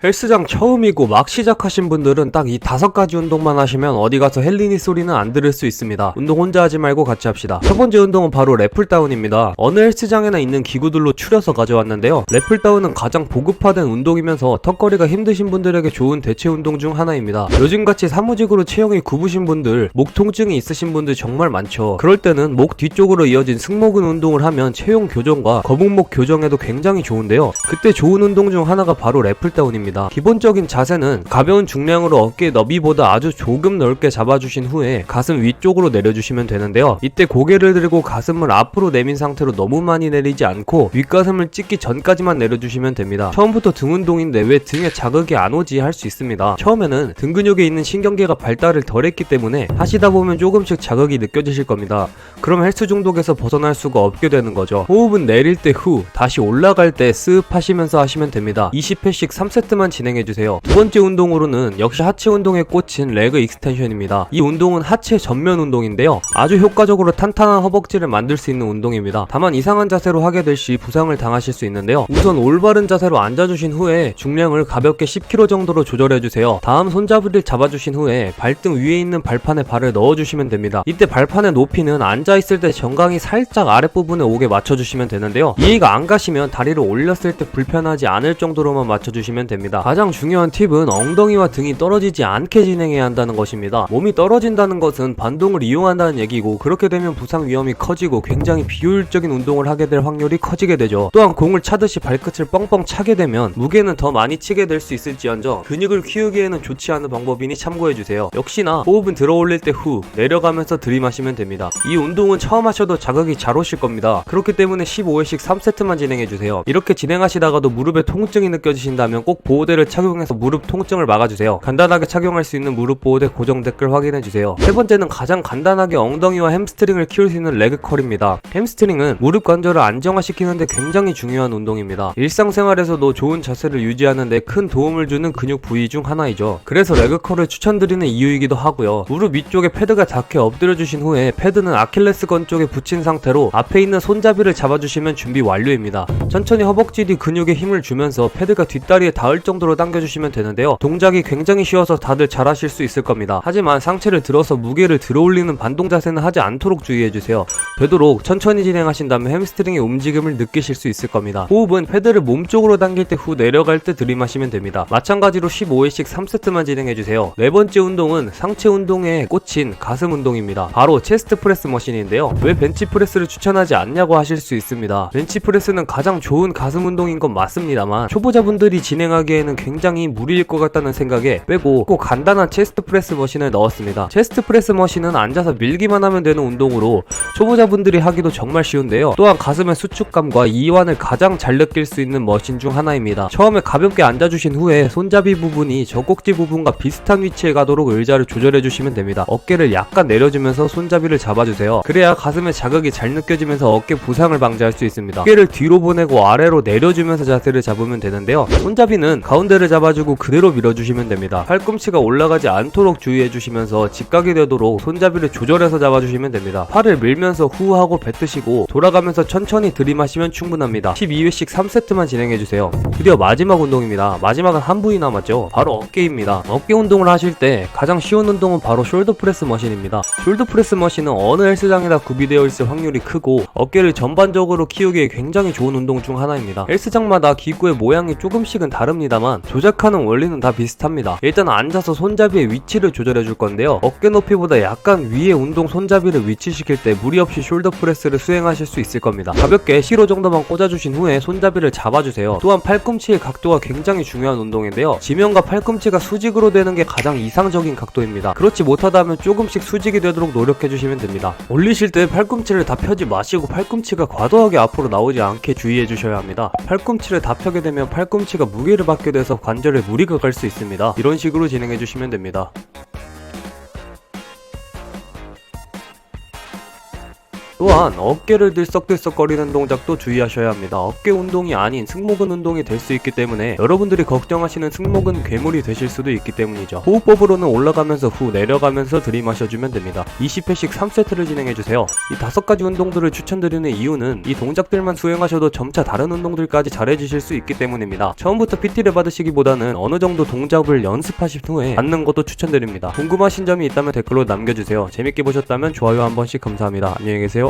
헬스장 처음이고 막 시작하신 분들은 딱 이 5가지 운동만 하시면 어디 가서 헬리니 소리는 안 들을 수 있습니다. 운동 혼자 하지 말고 같이 합시다. 첫 번째 운동은 바로 랩풀다운입니다. 어느 헬스장에나 있는 기구들로 추려서 가져왔는데요. 랩풀다운은 가장 보급화된 운동이면서 턱걸이가 힘드신 분들에게 좋은 대체 운동 중 하나입니다. 요즘같이 사무직으로 체형이 굽으신 분들, 목 통증이 있으신 분들 정말 많죠. 그럴 때는 목 뒤쪽으로 이어진 승모근 운동을 하면 체형 교정과 거북목 교정에도 굉장히 좋은데요. 그때 좋은 운동 중 하나가 바로 랩풀다운입니다. 기본적인 자세는 가벼운 중량으로 어깨 너비보다 아주 조금 넓게 잡아주신 후에 가슴 위쪽으로 내려주시면 되는데요. 이때 고개를 들고 가슴을 앞으로 내민 상태로 너무 많이 내리지 않고 윗가슴을 찍기 전까지만 내려주시면 됩니다. 처음부터 등 운동인데 왜 등에 자극이 안 오지 할 수 있습니다. 처음에는 등 근육에 있는 신경계가 발달을 덜 했기 때문에 하시다 보면 조금씩 자극이 느껴지실 겁니다. 그럼 헬스 중독에서 벗어날 수가 없게 되는 거죠. 호흡은 내릴 때 후, 다시 올라갈 때 쓱 하시면서 하시면 됩니다. 20회씩 3세트만 진행해주세요. 두 번째 운동으로는 역시 하체 운동에 꽂힌 레그 익스텐션입니다. 이 운동은 하체 전면 운동인데요. 아주 효과적으로 탄탄한 허벅지를 만들 수 있는 운동입니다. 다만 이상한 자세로 하게 될 시 부상을 당하실 수 있는데요. 우선 올바른 자세로 앉아주신 후에 중량을 가볍게 10kg 정도로 조절해주세요. 다음 손잡이를 잡아주신 후에 발등 위에 있는 발판에 발을 넣어주시면 됩니다. 이때 발판의 높이는 앉아있을 때 정강이 살짝 아랫부분에 오게 맞춰주시면 되는데요. 이해가 안 가시면 다리를 올렸을 때 불편하지 않을 정도로만 맞춰주시면 됩니다. 가장 중요한 팁은 엉덩이와 등이 떨어지지 않게 진행해야 한다는 것입니다. 몸이 떨어진다는 것은 반동을 이용한다는 얘기고, 그렇게 되면 부상 위험이 커지고 굉장히 비효율적인 운동을 하게 될 확률이 커지게 되죠. 또한 공을 차듯이 발끝을 뻥뻥 차게 되면 무게는 더 많이 치게 될 수 있을지언정 근육을 키우기에는 좋지 않은 방법이니 참고해주세요. 역시나 호흡은 들어 올릴 때 후 내려가면서 들이마시면 됩니다. 이 운동은 처음 하셔도 자극이 잘 오실 겁니다. 그렇기 때문에 15회씩 3세트만 진행해주세요. 이렇게 진행하시다가도 무릎에 통증이 느껴지신다면 꼭 보호대를 착용해서 무릎 통증을 막아주세요. 간단하게 착용할 수 있는 무릎 보호대 고정 댓글 확인해주세요. 세 번째는 가장 간단하게 엉덩이와 햄스트링을 키울 수 있는 레그컬입니다. 햄스트링은 무릎 관절을 안정화시키는데 굉장히 중요한 운동입니다. 일상생활에서도 좋은 자세를 유지하는데 큰 도움을 주는 근육 부위 중 하나이죠. 그래서 레그컬을 추천드리는 이유이기도 하고요. 무릎 위쪽에 패드가 닿게 엎드려주신 후에 패드는 아킬레스건 쪽에 붙인 상태로 앞에 있는 손잡이를 잡아주시면 준비 완료입니다. 천천히 허벅지 뒤 근육에 힘을 주면서 패드가 뒷다리에 닿을 정도로 당겨주시면 되는데요. 동작이 굉장히 쉬워서 다들 잘하실 수 있을 겁니다. 하지만 상체를 들어서 무게를 들어올리는 반동 자세는 하지 않도록 주의해주세요. 되도록 천천히 진행하신다면 햄스트링의 움직임을 느끼실 수 있을 겁니다. 호흡은 패드를 몸쪽으로 당길 때 후 내려갈 때 들이마시면 됩니다. 마찬가지로 15회씩 3세트만 진행해주세요. 네 번째 운동은 상체 운동에 꽂힌 가슴 운동입니다. 바로 체스트 프레스 머신인데요. 왜 벤치프레스를 추천하지 않냐고 하실 수 있습니다. 벤치프레스는 가장 좋은 가슴 운동인 건 맞습니다만 초보자분들이 진행하기에는 굉장히 무리일 것 같다는 생각에 빼고 꼭 간단한 체스트 프레스 머신을 넣었습니다. 체스트 프레스 머신은 앉아서 밀기만 하면 되는 운동으로 초보자분들이 하기도 정말 쉬운데요. 또한 가슴의 수축감과 이완을 가장 잘 느낄 수 있는 머신 중 하나입니다. 처음에 가볍게 앉아주신 후에 손잡이 부분이 젖꼭지 부분과 비슷한 위치에 가도록 의자를 조절해주시면 됩니다. 어깨를 약간 내려주면서 손잡이를 잡아주세요. 그래야 가슴에 자극이 잘 느껴지면서 어깨 부상을 방지할 수 있습니다. 어깨를 뒤로 보내고 아래로 내려주면서 자세를 잡으면 되는데요. 손잡이는 가운데를 잡아주고 그대로 밀어주시면 됩니다. 팔꿈치가 올라가지 않도록 주의해주시면서 직각이 되도록 손잡이를 조절해서 잡아주시면 됩니다. 팔을 밀면서 후하고 뱉으시고 돌아가면서 천천히 들이마시면 충분합니다. 12회씩 3세트만 진행해주세요. 드디어 마지막 운동입니다. 마지막은 한 부위 남았죠. 바로 어깨입니다. 어깨 운동을 하실 때 가장 쉬운 운동은 바로 숄더 프레스 머신입니다. 숄더 프레스 머신은 어느 헬스장에다 구비되어 있을 확률이 크고 어깨를 전반적으로 키우기에 굉장히 좋은 운동 중 하나입니다. 헬스장마다 기구의 모양이 조금씩은 다릅니다만 조작하는 원리는 다 비슷합니다. 일단 앉아서 손잡이의 위치를 조절해 줄 건데요. 어깨 높이보다 약간 위에 운동 손잡이를 위치시킬 때 무리 없이 숄더 프레스를 수행하실 수 있을 겁니다. 가볍게 10kg 정도만 꽂아주신 후에 손잡이를 잡아주세요. 또한 팔꿈치의 각도가 굉장히 중요한 운동인데요. 지면과 팔꿈치가 수직으로 되는 게 가장 이상적인 각도입니다. 그렇지 못하다면 조금씩 수직이 되도록 노력해주시면 됩니다. 올리실 때 팔꿈치를 다 펴지 마시고 팔꿈치가 과도하게 앞으로 나오지 않게 주의해주셔야 합니다. 팔꿈치를 다 펴게 되면 팔꿈치가 무게를 받게 돼서 관절에 무리가 갈 수 있습니다. 이런 식으로 진행해주시면 됩니다. 또한 어깨를 들썩들썩거리는 동작도 주의하셔야 합니다. 어깨 운동이 아닌 승모근 운동이 될 수 있기 때문에 여러분들이 걱정하시는 승모근 괴물이 되실 수도 있기 때문이죠. 호흡법으로는 올라가면서 후 내려가면서 들이마셔주면 됩니다. 20회씩 3세트를 진행해주세요. 이 5가지 운동들을 추천드리는 이유는 이 동작들만 수행하셔도 점차 다른 운동들까지 잘해주실 수 있기 때문입니다. 처음부터 PT를 받으시기보다는 어느 정도 동작을 연습하신 후에 받는 것도 추천드립니다. 궁금하신 점이 있다면 댓글로 남겨주세요. 재밌게 보셨다면 좋아요 한 번씩 감사합니다. 안녕히 계세요.